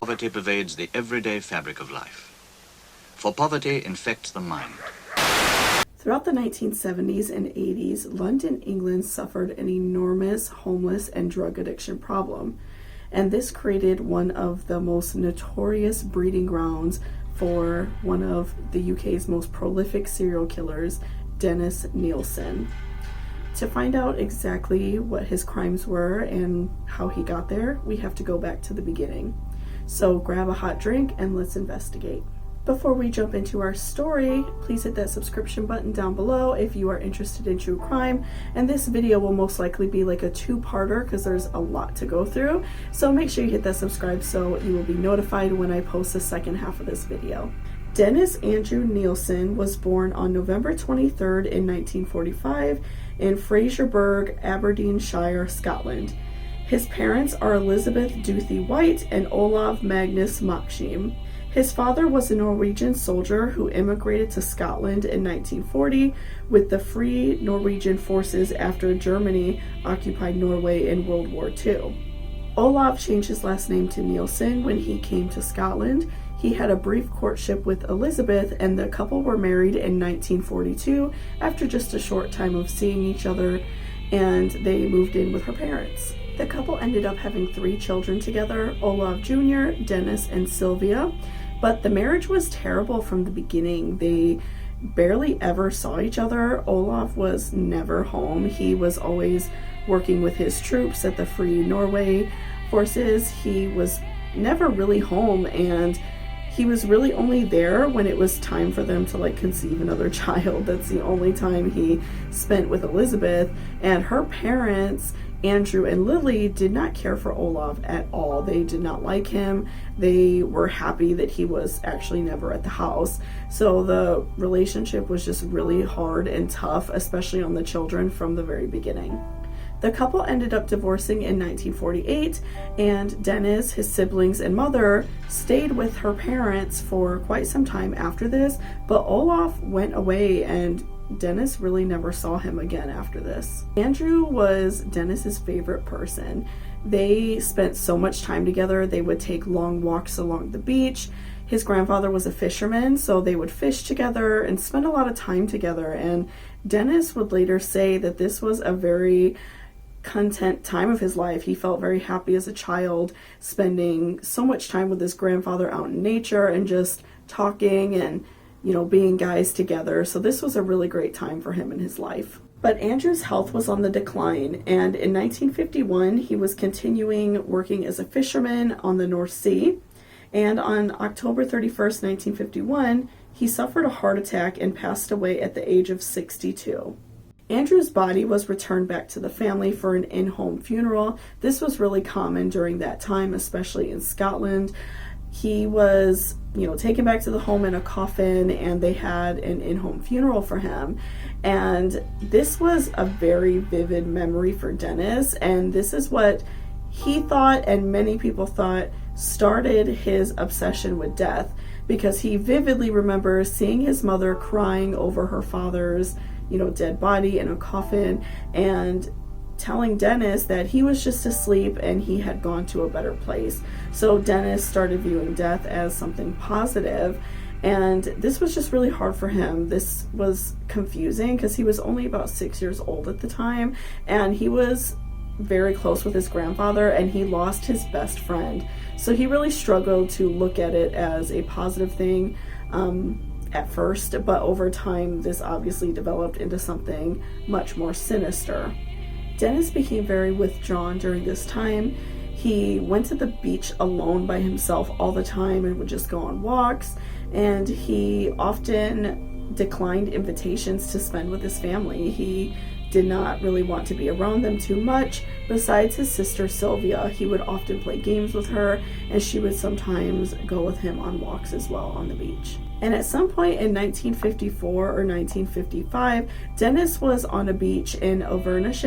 Poverty pervades the everyday fabric of life. For poverty infects the mind. Throughout the 1970s and 80s, London, England suffered an enormous homeless and drug addiction problem. And this created one of the most notorious breeding grounds for one of the UK's most prolific serial killers, Dennis Nilsen. To find out exactly what his crimes were and how he got there, we have to go back to the beginning. So grab a hot drink and let's investigate. Before we jump into our story, please hit that subscription button down below if you are interested in true crime. And this video will most likely be like a two-parter because there's a lot to go through. So make sure you hit that subscribe so you will be notified when I post the second half of this video. Dennis Andrew Nilsen was born on November 23rd in 1945 in Fraserburgh, Aberdeenshire, Scotland. His parents are Elizabeth Duthie White and Olav Magnus Makshim. His father was a Norwegian soldier who immigrated to Scotland in 1940 with the Free Norwegian Forces after Germany occupied Norway in World War II. Olav changed his last name to Nilsen when he came to Scotland. He had a brief courtship with Elizabeth, and the couple were married in 1942 after just a short time of seeing each other, and they moved in with her parents. The couple ended up having 3 children together, Olav Jr., Dennis, and Sylvia, but the marriage was terrible from the beginning. They barely ever saw each other. Olav was never home. He was always working with his troops at the Free Norway Forces. He was never really home, and he was really only there when it was time for them to conceive another child. That's the only time he spent with Elizabeth. And her parents, Andrew and Lily, did not care for Olav at all. They did not like him. They were happy that he was actually never at the house. So the relationship was just really hard and tough, especially on the children from the very beginning. The couple ended up divorcing in 1948, and Dennis, his siblings, and mother stayed with her parents for quite some time after this, but Olaf went away and Dennis really never saw him again after this. Andrew was Dennis's favorite person. They spent so much time together. They would take long walks along the beach. His grandfather was a fisherman, so they would fish together and spend a lot of time together. And Dennis would later say that this was a very content time of his life. He felt very happy as a child, spending so much time with his grandfather out in nature and just talking and, being guys together. So this was a really great time for him in his life. But Andrew's health was on the decline, and in 1951, he was continuing working as a fisherman on the North Sea. And on October 31st, 1951, he suffered a heart attack and passed away at the age of 62. Andrew's body was returned back to the family for an in-home funeral. This was really common during that time, especially in Scotland. He was, taken back to the home in a coffin, and they had an in-home funeral for him. And this was a very vivid memory for Dennis, and this is what he thought, and many people thought, started his obsession with death, because he vividly remembers seeing his mother crying over her father's dead body in a coffin, and telling Dennis that he was just asleep and he had gone to a better place. So Dennis started viewing death as something positive, and this was just really hard for him. This was confusing because he was only about 6 years old at the time, and he was very close with his grandfather, and he lost his best friend. So he really struggled to look at it as a positive thing at first, but over time this obviously developed into something much more sinister. Dennis became very withdrawn during this time. He went to the beach alone by himself all the time and would just go on walks, and he often declined invitations to spend with his family. He did not really want to be around them too much. Besides his sister Sylvia, he would often play games with her, and she would sometimes go with him on walks as well on the beach. And at some point in 1954 or 1955, Dennis was on a beach in Inverness,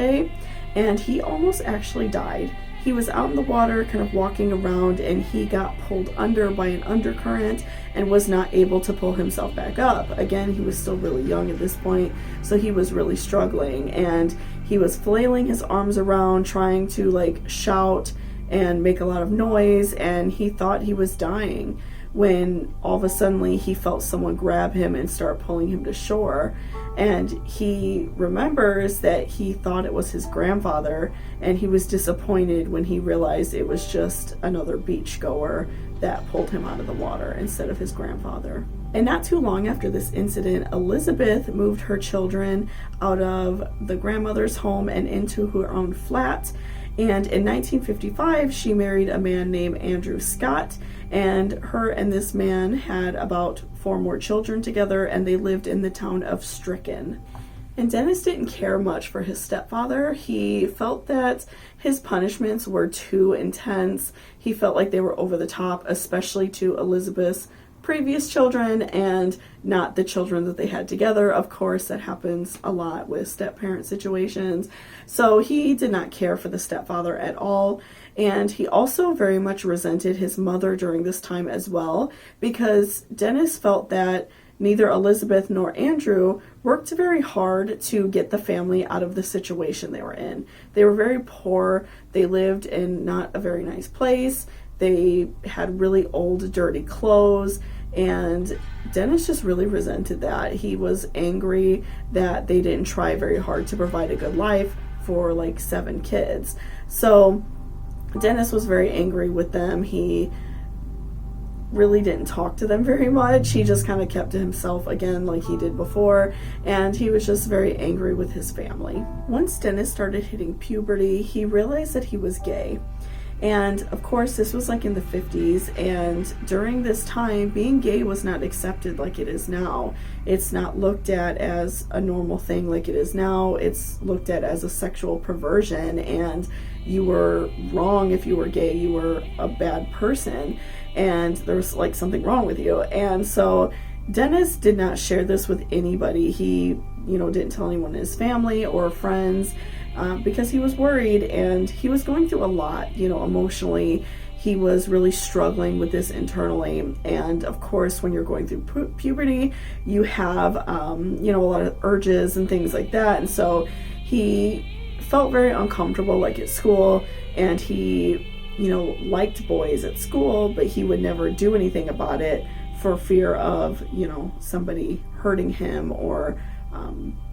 and he almost actually died. He was out in the water kind of walking around, and he got pulled under by an undercurrent and was not able to pull himself back up. Again, he was still really young at this point, so he was really struggling, and he was flailing his arms around trying to shout and make a lot of noise, and he thought he was dying when all of a sudden he felt someone grab him and start pulling him to shore. And he remembers that he thought it was his grandfather, and he was disappointed when he realized it was just another beachgoer that pulled him out of the water instead of his grandfather. And not too long after this incident, Elizabeth moved her children out of the grandmother's home and into her own flat. And in 1955, she married a man named Andrew Scott, and her and this man had about 4 more children together, and they lived in the town of Stricken. And Dennis didn't care much for his stepfather. He felt that his punishments were too intense. He felt like they were over the top, especially to Elizabeth's previous children and not the children that they had together. Of course, that happens a lot with step-parent situations. So he did not care for the stepfather at all. And he also very much resented his mother during this time as well, because Dennis felt that neither Elizabeth nor Andrew worked very hard to get the family out of the situation they were in. They were very poor. They lived in not a very nice place. They had really old, dirty clothes, and Dennis just really resented that. He was angry that they didn't try very hard to provide a good life for like 7 kids. So Dennis was very angry with them. He really didn't talk to them very much. He just kind of kept to himself again like he did before, and he was just very angry with his family. Once Dennis started hitting puberty, he realized that he was gay. And of course, this was like in the 50s, and during this time, being gay was not accepted like it is now. It's not looked at as a normal thing like it is now. It's looked at as a sexual perversion, and you were wrong if you were gay. You were a bad person, and there was like something wrong with you. And so Dennis did not share this with anybody. He, didn't tell anyone in his family or friends. Because he was worried, and he was going through a lot, emotionally. He was really struggling with this internally. And of course, when you're going through puberty, you have, a lot of urges and things like that. And so he felt very uncomfortable, like at school, and he, liked boys at school, but he would never do anything about it for fear of, somebody hurting him or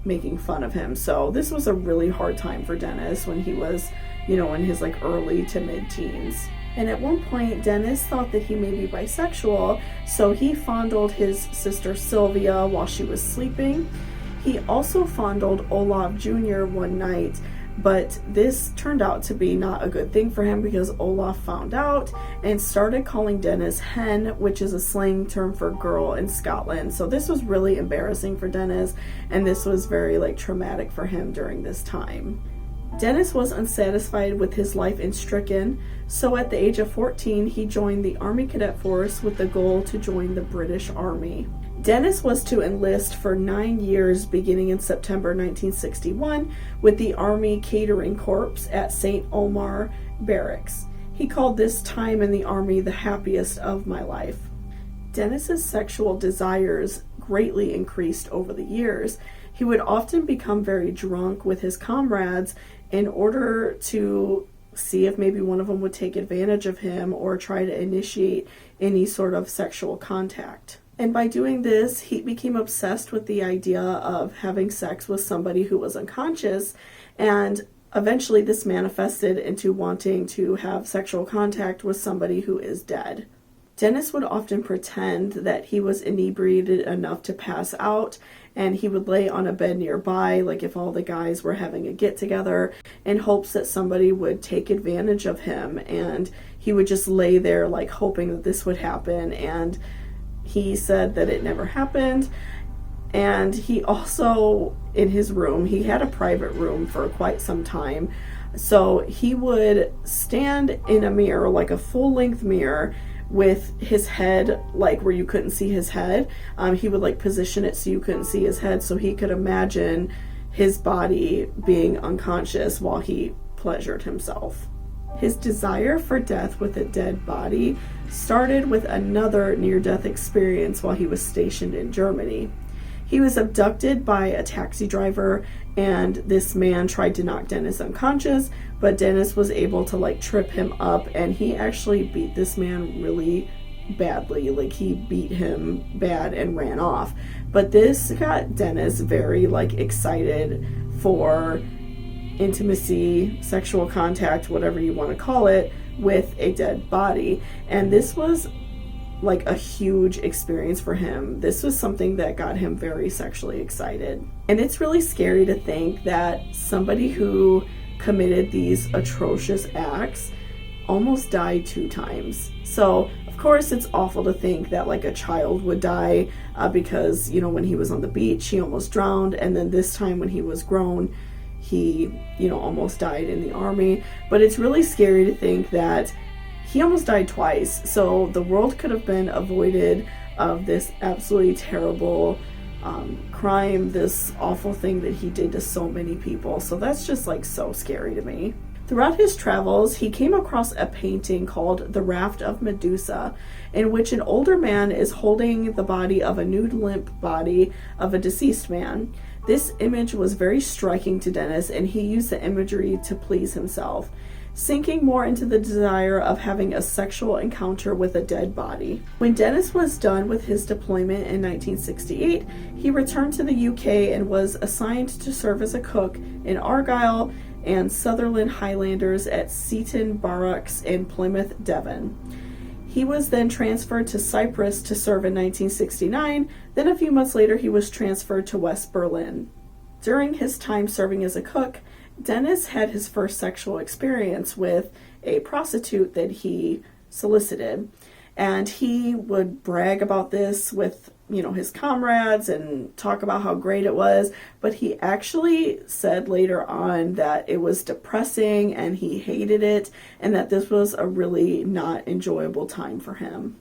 making fun of him. So this was a really hard time for Dennis when he was, in his like early to mid-teens. And at one point, Dennis thought that he may be bisexual, so he fondled his sister Sylvia while she was sleeping. He also fondled Olaf Jr. one night, but this turned out to be not a good thing for him because Olaf found out and started calling Dennis hen, which is a slang term for girl in Scotland. So this was really embarrassing for Dennis, and this was very traumatic for him during this time. Dennis was unsatisfied with his life in Stricken, so at the age of 14 he joined the Army Cadet Force with the goal to join the British Army. Dennis was to enlist for 9 years beginning in September 1961 with the Army Catering Corps at St. Omer Barracks. He called this time in the Army the happiest of my life. Dennis's sexual desires greatly increased over the years. He would often become very drunk with his comrades in order to see if maybe one of them would take advantage of him or try to initiate any sort of sexual contact. And by doing this, he became obsessed with the idea of having sex with somebody who was unconscious, and eventually this manifested into wanting to have sexual contact with somebody who is dead. Dennis would often pretend that he was inebriated enough to pass out, and he would lay on a bed nearby, like if all the guys were having a get-together, in hopes that somebody would take advantage of him, and he would just lay there hoping that this would happen, and he said that it never happened. And he also, in his room, he had a private room for quite some time, so he would stand in a mirror, like a full-length mirror, with his head where you couldn't see his head. He would position it so you couldn't see his head, so he could imagine his body being unconscious while he pleasured himself. His desire for death with a dead body started with another near-death experience while he was stationed in Germany. He was abducted by a taxi driver, and this man tried to knock Dennis unconscious, but Dennis was able to like trip him up, and he actually beat this man really badly. Like, he beat him bad and ran off. But this got Dennis very like excited for intimacy, sexual contact, whatever you want to call it, with a dead body. And this was like a huge experience for him. This was something that got him very sexually excited. And it's really scary to think that somebody who committed these atrocious acts almost died 2 times. So of course it's awful to think that like a child would die because, you know, when he was on the beach he almost drowned, and then this time when he was grown he, you know, almost died in the army. But it's really scary to think that he almost died twice. So the world could have been avoided of this absolutely terrible crime, this awful thing that he did to so many people. So that's just like so scary to me. Throughout his travels, he came across a painting called The Raft of Medusa, in which an older man is holding the body of a nude, limp body of a deceased man. This image was very striking to Dennis, and he used the imagery to please himself, sinking more into the desire of having a sexual encounter with a dead body. When Dennis was done with his deployment in 1968, he returned to the UK and was assigned to serve as a cook in Argyll and Sutherland Highlanders at Seaton Barracks in Plymouth, Devon. He was then transferred to Cyprus to serve in 1969. Then a few months later, he was transferred to West Berlin. During his time serving as a cook, Dennis had his first sexual experience with a prostitute that he solicited, and he would brag about this with, you know, his comrades and talk about how great it was. But he actually said later on that it was depressing and he hated it, and that this was a really not enjoyable time for him.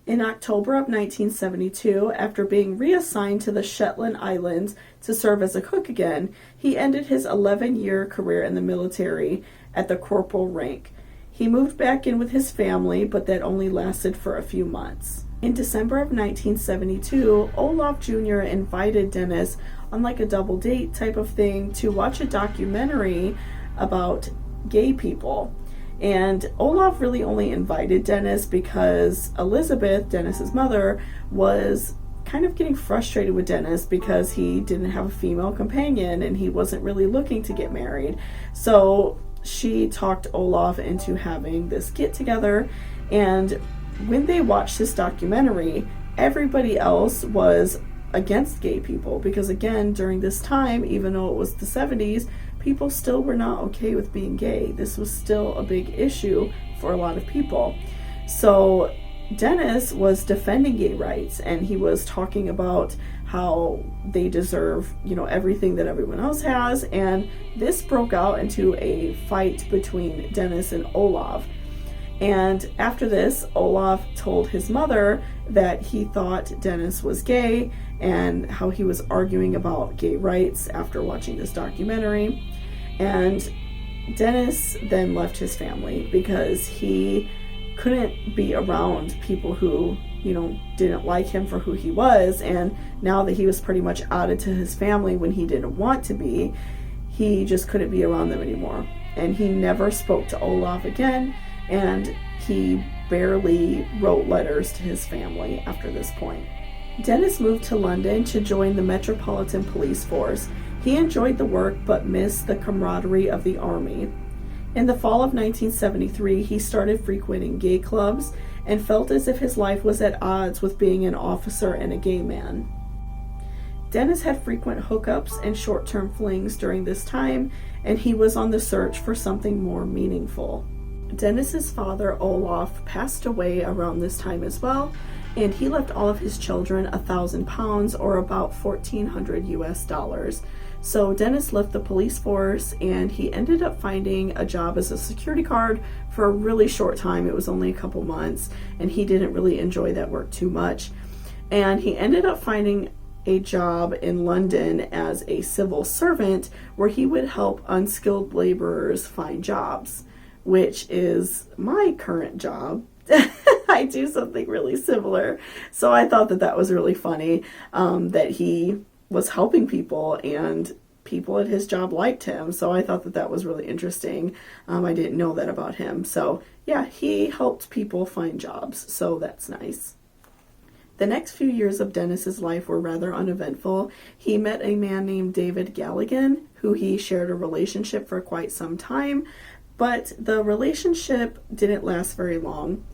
In October of 1972, after being reassigned to the Shetland Islands to serve as a cook again, he ended his 11-year career in the military at the corporal rank. He moved back in with his family, but that only lasted for a few months. In December of 1972, Olaf Jr. invited Dennis on like a double date type of thing to watch a documentary about gay people. And Olaf really only invited Dennis because Elizabeth, Dennis's mother, was kind of getting frustrated with Dennis because he didn't have a female companion and he wasn't really looking to get married. So she talked Olaf into having this get together, and when they watched this documentary, everybody else was against gay people because, again, during this time, even though it was the 70s, people still were not okay with being gay. This was still a big issue for a lot of people. So Dennis was defending gay rights, and he was talking about how they deserve, you know, everything that everyone else has. And this broke out into a fight between Dennis and Olaf. And after this, Olaf told his mother that he thought Dennis was gay and how he was arguing about gay rights after watching this documentary. And Dennis then left his family because he couldn't be around people who, you know, didn't like him for who he was. And now that he was pretty much outed to his family when he didn't want to be, he just couldn't be around them anymore. And he never spoke to Olaf again, and he barely wrote letters to his family after this point. Dennis moved to London to join the Metropolitan Police Force. He enjoyed the work but missed the camaraderie of the army. In the fall of 1973, he started frequenting gay clubs and felt as if his life was at odds with being an officer and a gay man. Dennis had frequent hookups and short-term flings during this time, and he was on the search for something more meaningful. Dennis's father, Olaf, passed away around this time as well, and he left all of his children £1,000, or about $1,400 US. So Dennis left the police force, and he ended up finding a job as a security guard for a really short time. It was only a couple months, and he didn't really enjoy that work too much. And he ended up finding a job in London as a civil servant where he would help unskilled laborers find jobs, which is my current job. I do something really similar. So I thought that that was really funny, that he was helping people and people at his job liked him. So I thought that that was really interesting. I didn't know that about him. So yeah, he helped people find jobs. So that's nice. The next few years of Dennis's life were rather uneventful. He met a man named David Galligan, who he shared a relationship for quite some time, but the relationship didn't last very long.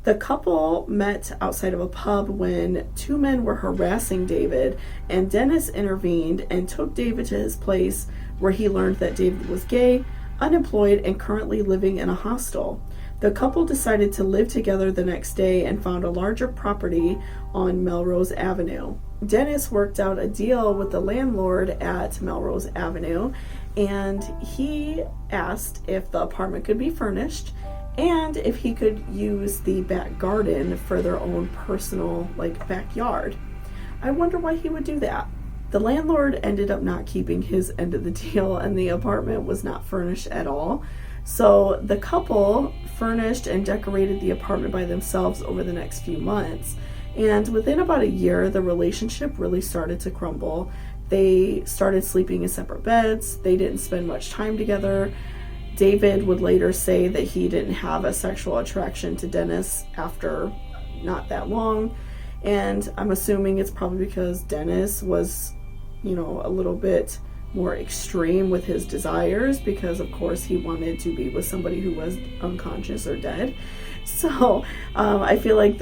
The couple met outside of a pub when two men were harassing David, and Dennis intervened and took David to his place, where he learned that David was gay, unemployed, and currently living in a hostel. The couple decided to live together the next day and found a larger property on Melrose Avenue. Dennis worked out a deal with the landlord at Melrose Avenue, and he asked if the apartment could be furnished and if he could use the back garden for their own personal, backyard. I wonder why he would do that. The landlord ended up not keeping his end of the deal, and the apartment was not furnished at all. So the couple furnished and decorated the apartment by themselves over the next few months. And within about a year, the relationship really started to crumble. They started sleeping in separate beds. They didn't spend much time together. David would later say that he didn't have a sexual attraction to Dennis after not that long. And I'm assuming it's probably because Dennis was, a little bit more extreme with his desires, because of course he wanted to be with somebody who was unconscious or dead. So I feel like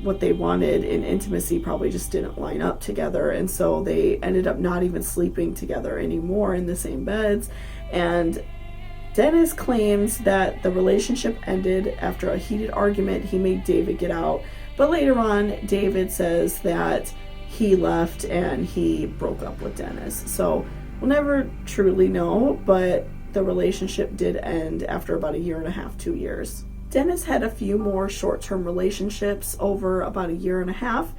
what they wanted in intimacy probably just didn't line up together, and so they ended up not even sleeping together anymore in the same beds. And Dennis claims that the relationship ended after a heated argument. He made David get out, but later on David says that he left and he broke up with Dennis. So we'll never truly know, but the relationship did end after about a year and a half, 2 years. Dennis had a few more short-term relationships over about a year and a half,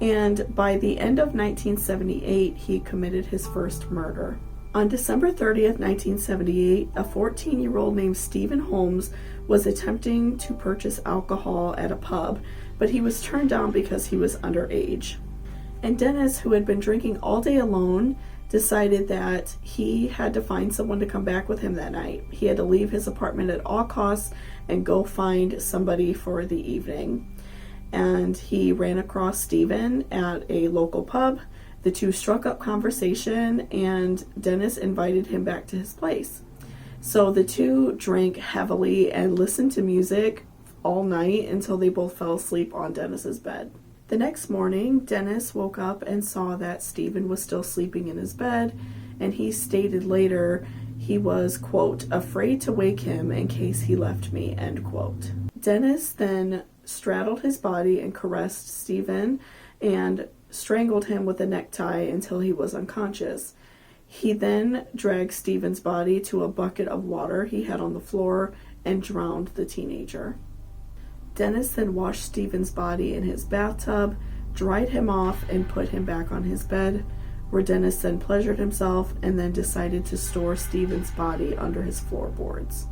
and by the end of 1978, he committed his first murder. On December 30th, 1978, a 14-year-old named Stephen Holmes was attempting to purchase alcohol at a pub, but he was turned down because he was underage. And Dennis, who had been drinking all day alone, decided that he had to find someone to come back with him that night. He had to leave his apartment at all costs and go find somebody for the evening. And he ran across Stephen at a local pub. The two struck up conversation, and Dennis invited him back to his place. So the two drank heavily and listened to music all night until they both fell asleep on Dennis's bed. The next morning, Dennis woke up and saw that Stephen was still sleeping in his bed, and he stated later he was, quote, afraid to wake him in case he left me, end quote. Dennis then straddled his body and caressed Stephen and strangled him with a necktie until he was unconscious. He then dragged Stephen's body to a bucket of water he had on the floor and drowned the teenager. Dennis then washed Stephen's body in his bathtub, dried him off, and put him back on his bed, where Dennis then pleasured himself and then decided to store Stephen's body under his floorboards.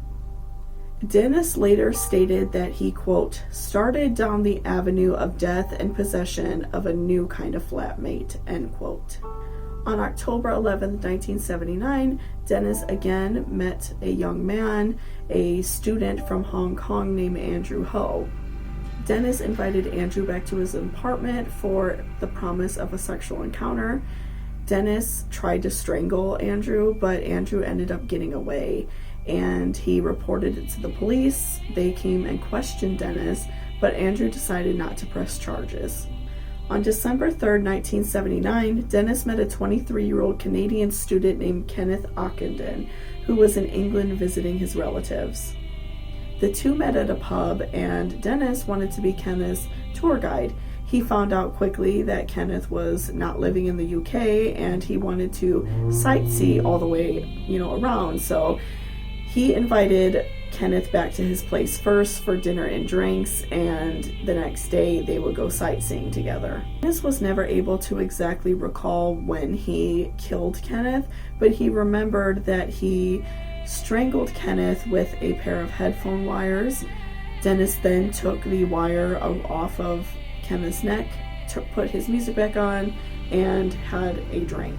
Dennis later stated that he, quote, started down the avenue of death and possession of a new kind of flatmate, end quote. On October 11, 1979, Dennis again met a young man, a student from Hong Kong named Andrew Ho. Dennis invited Andrew back to his apartment for the promise of a sexual encounter. Dennis tried to strangle Andrew, but Andrew ended up getting away, and he reported it to the police. They came and questioned Dennis, but Andrew decided not to press charges. On December 3rd, 1979, Dennis met a 23-year-old Canadian student named Kenneth Ockenden, who was in England visiting his relatives. The two met at a pub, and Dennis wanted to be Kenneth's tour guide. He found out quickly that Kenneth was not living in the UK, and he wanted to sightsee all the way, around. So he invited Kenneth back to his place first for dinner and drinks, and the next day they would go sightseeing together. Dennis was never able to exactly recall when he killed Kenneth, but he remembered that he strangled Kenneth with a pair of headphone wires, Dennis then took the wire off of Kenneth's neck, put his music back on, and had a drink.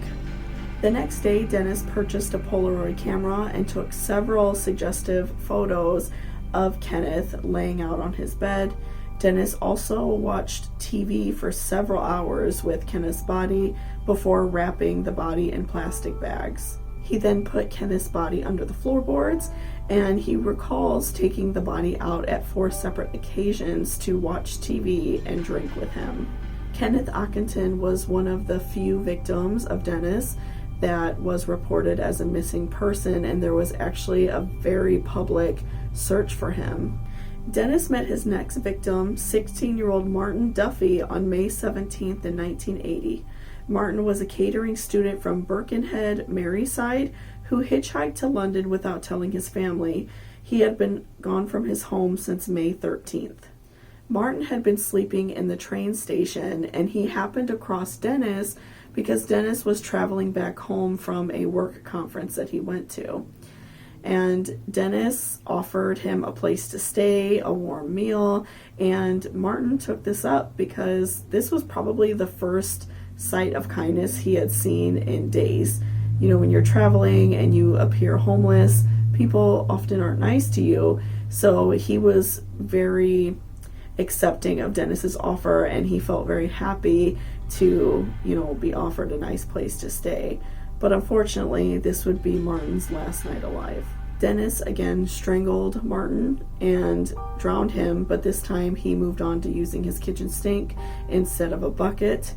The next day, Dennis purchased a Polaroid camera and took several suggestive photos of Kenneth laying out on his bed. Dennis also watched TV for several hours with Kenneth's body before wrapping the body in plastic bags. He then put Kenneth's body under the floorboards, and he recalls taking the body out at 4 separate occasions to watch TV and drink with him. Kenneth Ockenden was one of the few victims of Dennis that was reported as a missing person, and there was actually a very public search for him. Dennis met his next victim, 16-year-old Martin Duffy, on May 17th in 1980. Martin was a catering student from Birkenhead, Merseyside, who hitchhiked to London without telling his family. He had been gone from his home since May 13th. Martin had been sleeping in the train station, and he happened across Dennis because Dennis was traveling back home from a work conference that he went to. And Dennis offered him a place to stay, a warm meal, and Martin took this up because this was probably the first sight of kindness he had seen in days. You know, when you're traveling and you appear homeless, people often aren't nice to you. So he was very accepting of Dennis's offer, and he felt very happy to, be offered a nice place to stay. But unfortunately, this would be Martin's last night alive. Dennis again strangled Martin and drowned him, but this time he moved on to using his kitchen sink instead of a bucket.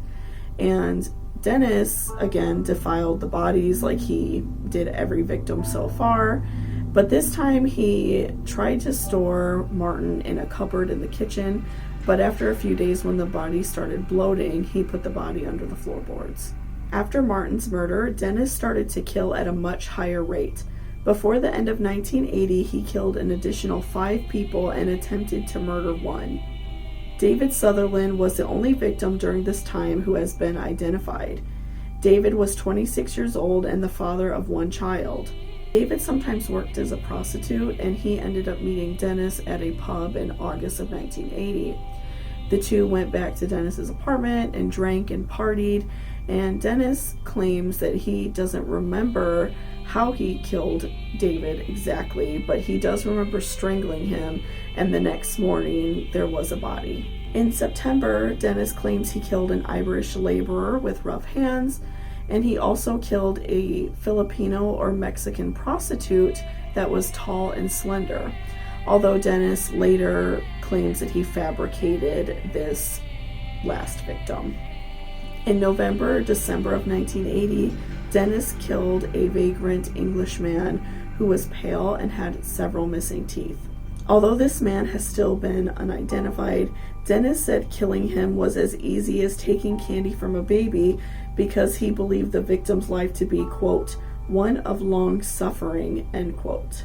And Dennis again defiled the bodies like he did every victim so far, but this time he tried to store Martin in a cupboard in the kitchen, but after a few days when the body started bloating, he put the body under the floorboards. After Martin's murder, Dennis started to kill at a much higher rate. Before the end of 1980, he killed an additional 5 people and attempted to murder 1. David Sutherland was the only victim during this time who has been identified. David was 26 years old and the father of 1 child. David sometimes worked as a prostitute, and he ended up meeting Dennis at a pub in August of 1980. The two went back to Dennis's apartment and drank and partied, and Dennis claims that he doesn't remember how he killed David exactly, but he does remember strangling him, and the next morning there was a body. In September, Dennis claims he killed an Irish laborer with rough hands, and he also killed a Filipino or Mexican prostitute that was tall and slender, although Dennis later claims that he fabricated this last victim. In December of 1980, Dennis killed a vagrant Englishman who was pale and had several missing teeth. Although this man has still been unidentified, Dennis said killing him was as easy as taking candy from a baby because he believed the victim's life to be, quote, one of long suffering, end quote.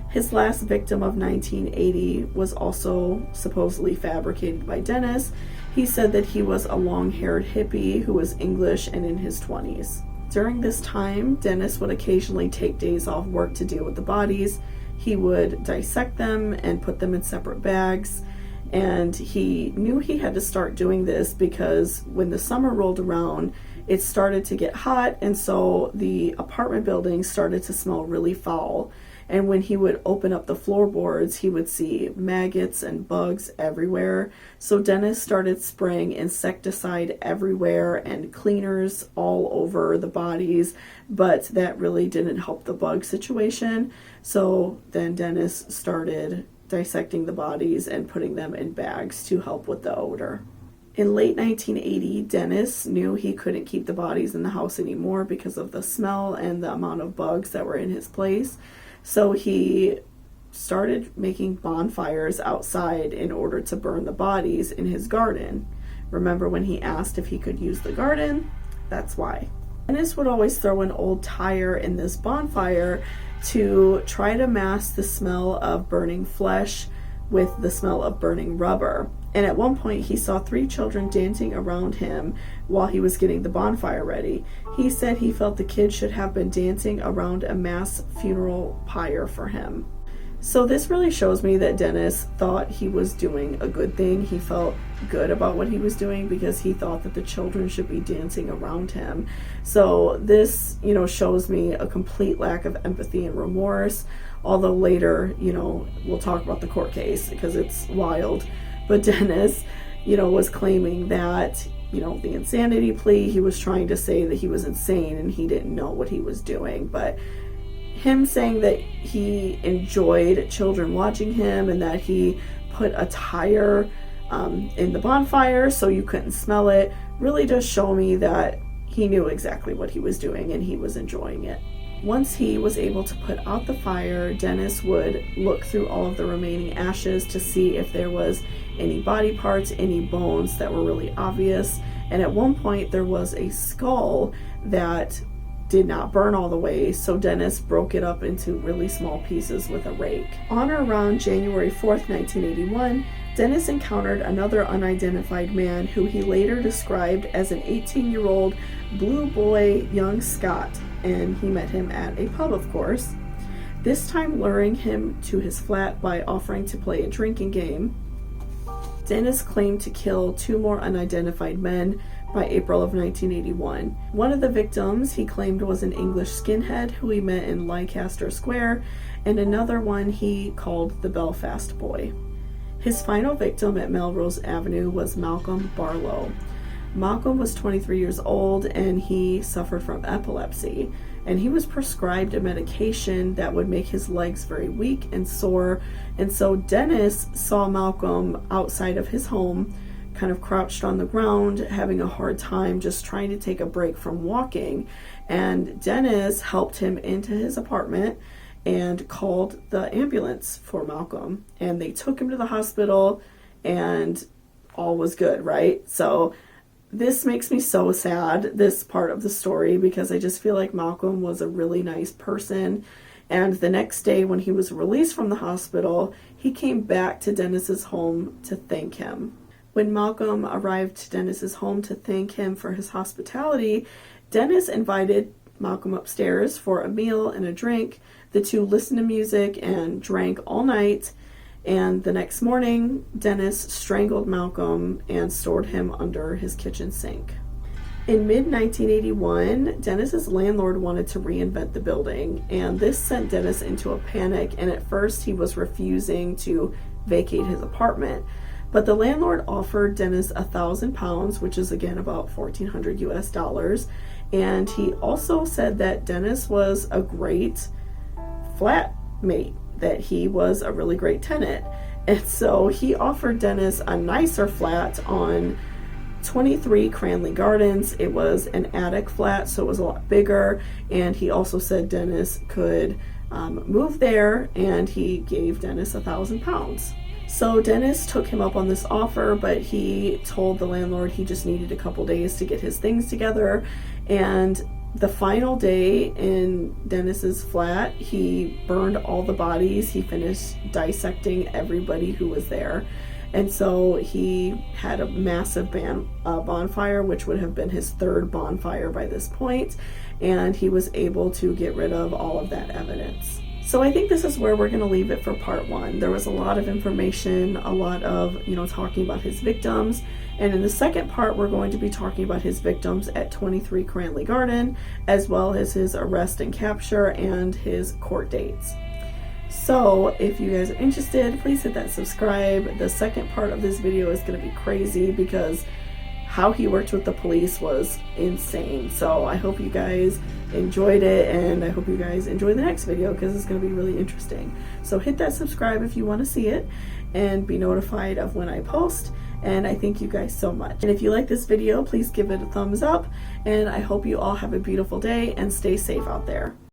His last victim of 1980 was also supposedly fabricated by Dennis. He said that he was a long-haired hippie who was English and in his 20s. During this time, Dennis would occasionally take days off work to deal with the bodies. He would dissect them and put them in separate bags, and he knew he had to start doing this because when the summer rolled around, it started to get hot, and so the apartment building started to smell really foul. And when he would open up the floorboards, he would see maggots and bugs everywhere. So Dennis started spraying insecticide everywhere and cleaners all over the bodies, but that really didn't help the bug situation. So then Dennis started dissecting the bodies and putting them in bags to help with the odor. In late 1980, Dennis knew he couldn't keep the bodies in the house anymore because of the smell and the amount of bugs that were in his place. So he started making bonfires outside in order to burn the bodies in his garden. Remember when he asked if he could use the garden? That's why. Dennis would always throw an old tire in this bonfire to try to mask the smell of burning flesh with the smell of burning rubber. And at one point he saw 3 children dancing around him while he was getting the bonfire ready. He said he felt the kids should have been dancing around a mass funeral pyre for him. So this really shows me that Dennis thought he was doing a good thing. He felt good about what he was doing because he thought that the children should be dancing around him. So this, shows me a complete lack of empathy and remorse. Although later, we'll talk about the court case because it's wild. But Dennis, was claiming that, the insanity plea, he was trying to say that he was insane and he didn't know what he was doing. But him saying that he enjoyed children watching him and that he put a tire in the bonfire so you couldn't smell it really does show me that he knew exactly what he was doing and he was enjoying it. Once he was able to put out the fire, Dennis would look through all of the remaining ashes to see if there was any body parts, any bones that were really obvious. And at one point there was a skull that did not burn all the way, so Dennis broke it up into really small pieces with a rake. On or around January 4th, 1981, Dennis encountered another unidentified man who he later described as an 18-year-old blue boy, young Scott, and he met him at a pub, of course, this time luring him to his flat by offering to play a drinking game. Dennis claimed to kill 2 more unidentified men by April of 1981. One of the victims he claimed was an English skinhead who he met in Leicester Square, and another one he called the Belfast Boy. His final victim at Melrose Avenue was Malcolm Barlow. Malcolm was 23 years old and he suffered from epilepsy, and he was prescribed a medication that would make his legs very weak and sore. And so Dennis saw Malcolm outside of his home, kind of crouched on the ground, having a hard time just trying to take a break from walking. And Dennis helped him into his apartment and called the ambulance for Malcolm. And they took him to the hospital and all was good, right? So this makes me so sad, this part of the story, because I just feel like Malcolm was a really nice person. And the next day when he was released from the hospital, he came back to Dennis's home to thank him. When Malcolm arrived to Dennis's home to thank him for his hospitality, Dennis invited Malcolm upstairs for a meal and a drink. The two listened to music and drank all night. And the next morning, Dennis strangled Malcolm and stored him under his kitchen sink. In mid-1981, Dennis's landlord wanted to reinvent the building, and this sent Dennis into a panic, and at first he was refusing to vacate his apartment. But the landlord offered Dennis £1,000, which is again about $1,400 US, and he also said that Dennis was a great flatmate, that he was a really great tenant. And so he offered Dennis a nicer flat on 23 Cranley Gardens. It was an attic flat, so it was a lot bigger, and he also said Dennis could move there, and he gave Dennis £1,000. So Dennis took him up on this offer, but he told the landlord he just needed a couple days to get his things together. And the final day in Dennis's flat, he burned all the bodies. He finished dissecting everybody who was there. And so he had a massive bonfire, which would have been his 3rd bonfire by this point, and he was able to get rid of all of that evidence. So I think this is where we're going to leave it for part 1. There was a lot of information, a lot of, talking about his victims. And in the second part, we're going to be talking about his victims at 23 Cranley Garden, as well as his arrest and capture and his court dates. So if you guys are interested, please hit that subscribe. The second part of this video is going to be crazy because how he worked with the police was insane. So I hope you guys enjoyed it, and I hope you guys enjoy the next video because it's going to be really interesting. So hit that subscribe if you want to see it and be notified of when I post. And I thank you guys so much. And if you like this video, please give it a thumbs up, and I hope you all have a beautiful day and stay safe out there.